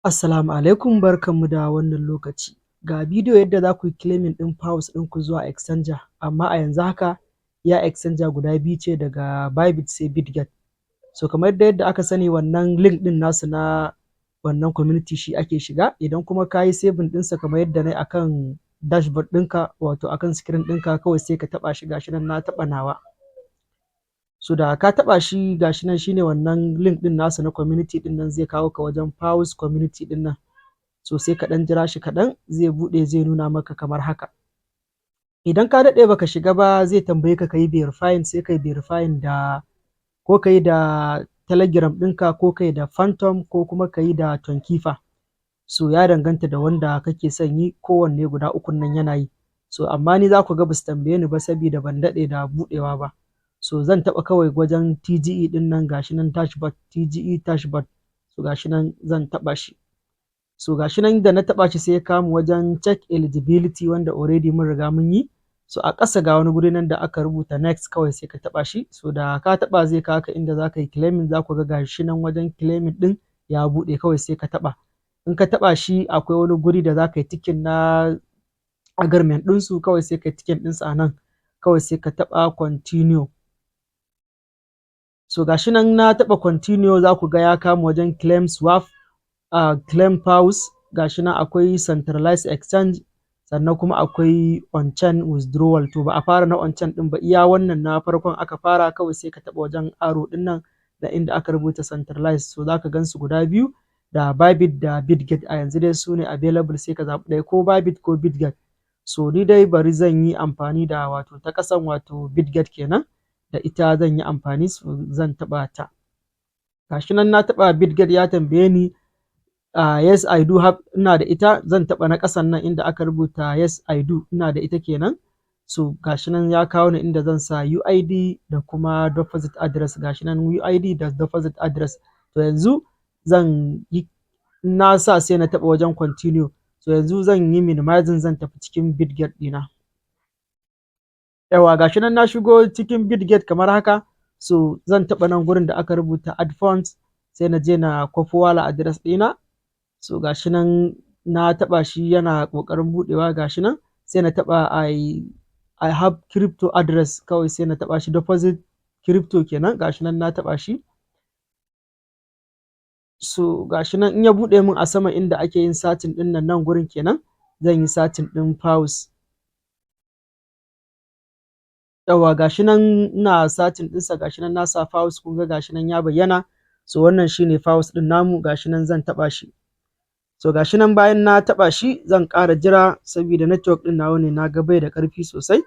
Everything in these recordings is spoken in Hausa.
Assalamu alaikum, barkanmu da wannan lokaci. Ga bidiyo yadda za ku yi claiming ɗin PAWS ɗinku zuwa exchanger, amma a yanzu haka iya exchanger guda biyu ce daga Bybit sai Bitget. So kamar yadda aka sani wannan link ɗin nasu na wannan community shi ake shiga, idan kuma ka yi saving ɗinsa kamar yadda na yi akan dashboard ɗinka wato akan screen ɗinka kawai sai ka taɓa shi, gashi nan na taɓa nawa. So da ka taɓa shi gashi nan shine wannan link ɗin nasu na community ɗin nan zai kawo ka wajen PAWS community ɗin nan. So sai ka ɗan jira shi kaɗan zai buɗe zai nuna maka kamar haka. Idan ka daɗe baka shiga ba zai tambaye ka yi verifying, sai ka yi verifying da ko ka yi da Telegram ɗinka ko ka yi da Phantom ko kuma ka yi da Tonkeeper. So ya danganta da wanda kake son yi, kowanne guda ukun nan yana yi. So amma ni za ku ga ba su tambaye ni ba saboda ban daɗe da buɗewa ba. So zan taɓa kawai wajen TGE ɗin nan gashi nan dashboard, TGE dashboard. So gashi nan zan taɓa shi. So gashi nan da na taɓa shi sai ya kawo mu wajen check eligibility wanda already mun riga mun yi. So a ƙasa ga wani guri nan da aka rubuta next, kawai sai ka taɓa shi. So da ka taɓa zai kawo ka inda za ka yi claiming, za ku ga gashi nan wajen claiming ɗin ya buɗe, kawai sai ka taɓa. In ka taɓa shi akwai wani guri da za ka yi ticking na agreement ɗinsu, kawai sai ka yi ticking ɗinsu a nan, kawai sai ka taɓa continue. So gashi nan na taɓa continue, za ku ga ya kama wajen claim swap, claim PAWS, gashi nan akwai centralized exchange, sannan kuma akwai on-chain withdrawal. To ba a fara na on-chain ɗin ba, iya wannan na farkon aka fara, kawai sai ka taɓa wajen arrow ɗin nan da inda aka rubuta centralized. So za ka gan su guda biyu da Bybit da Bitget, a yanzu dai su ne available, sai ka zaɓi ɗaya ko Bybit ko Bitget. So ni dai bari zan yi amfani da wato ta ƙasan wato Bitget kenan, da ita zan yi amfani, zan taɓa ta. Gashi nan na taɓa Bitget ya tambaye ni yes I do have, ina da ita, zan taɓa na ƙasan nan inda aka rubuta yes I do, ina da ita kenan. So gashi nan ya kawo ni inda zan sa UID da kuma deposit address, gashi nan UID da deposit address. To yanzu zan yi, na sa sai na taɓa wajen continue. So yanzu zan yi minimizing, zan tafi cikin Bitget ɗina. Yawa gashi nan na shigo cikin Bitget kamar haka. So zan taɓa nan gurin da aka rubuta add funds, sai na je na kwafo wallet address ɗina. So gashi nan na taɓa shi yana ƙoƙarin buɗewa, gashi nan sai na taɓa I have crypto address, kawai sai na taɓa shi deposit crypto kenan, gashi nan na taɓa shi. So gashi nan in ya buɗe min a sama inda ake yin satin ɗin nan gurin kenan, zan yi satin ɗin PAWS. Yawa gashi nan ina satin ɗinsa, gashi nan na sa PAWS, kun ga gashi nan ya bayyana. So wannan shine PAWS ɗin namu, gashi nan zan taɓa shi. So gashi nan bayan na taɓa shi zan ƙara jira saboda network ɗin nawa ne na ga bai da ƙarfi sosai.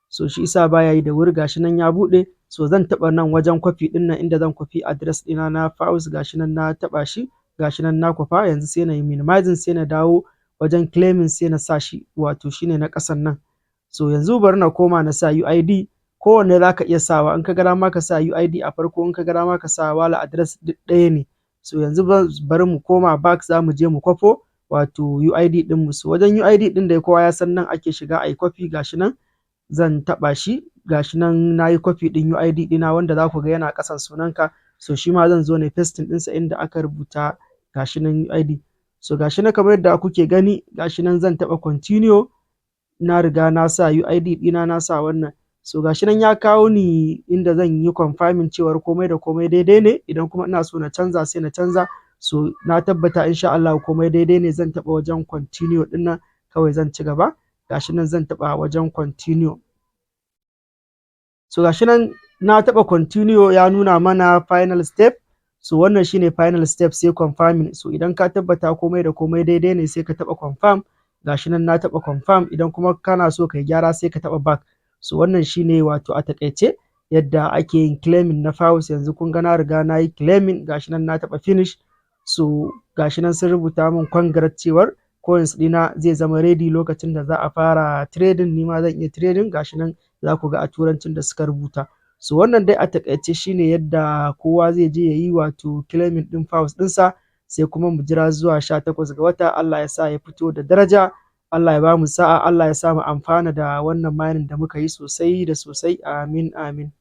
So shi isa baya yi da wuri, gashi nan ya buɗe. So zan taɓa nan wajen kwafi ɗin nan inda zan kwafi address ɗina na PAWS, gashi nan na taɓa shi, gashi nan na kwafa. Yanzu sai na yi minimizing, sai na dawo wajen claiming, sai na sa shi wato shine na ƙasan nan. So yanzu bari na koma na sa UID, kowanne za ka iya sawa, in ka ga dama ka sa UID a farko, in ka ga dama ka sa wallet address, duk ɗaya ne. So yanzu bari mu koma back, za mu je mu kwafo wato UID ɗinmu. So wajen UID ɗin da kowa ya san nan ake shiga a yi kwafi, gashi nan zan taɓa shi, gashi nan na yi kwafi ɗin UID ɗina wanda za ku ga yana ƙasan sunanka. So shi ma zan zo na pasting ɗinsa inda aka rubuta gashi nan UID. So gashi nan kamar yadda kuke gani, gashi nan zan taɓa continue, na riga na sa UID ɗina, na sa wannan. So gashi nan ya kawo ni inda zan yi confirming cewar komai da komai daidai ne, idan kuma ina so na canza sai na canza. So na tabbata insha Allah komai daidai ne, zan taɓa wajen continue ɗin nan, kawai zan ci gaba. Gashi nan zan taɓa wajen continue. So gashi nan na taɓa continue, ya nuna mana final step. So wannan shine final step, sai confirming. So idan ka tabbata komai da komai daidai ne sai ka taɓa confirm. Gashi nan na taɓa confirm, idan kuma kana so ka yi gyara sai ka taɓa back. So wannan shine wato a taƙaice yadda ake yin claiming na PAWS. Yanzu kun ga na riga na yi claiming, gashi nan na taɓa finish. So gashi nan sun rubuta min congrats cewar coins ɗina zai zama ready lokacin da za a fara trading, ni ma zan iya trading, gashi nan za ku ga a turancin da suka rubuta. So wannan dai a taƙaice shine yadda kowa zai je ya yi wato claiming ɗin PAWS ɗinsa, sai kuma mu jira zuwa 18 ga wata, Allah ya sa ya fito da daraja. Allah ya ba mu sa'a, Allah ya sa mu amfana da wannan mining da muka yi sosai da sosai. Amin, amin.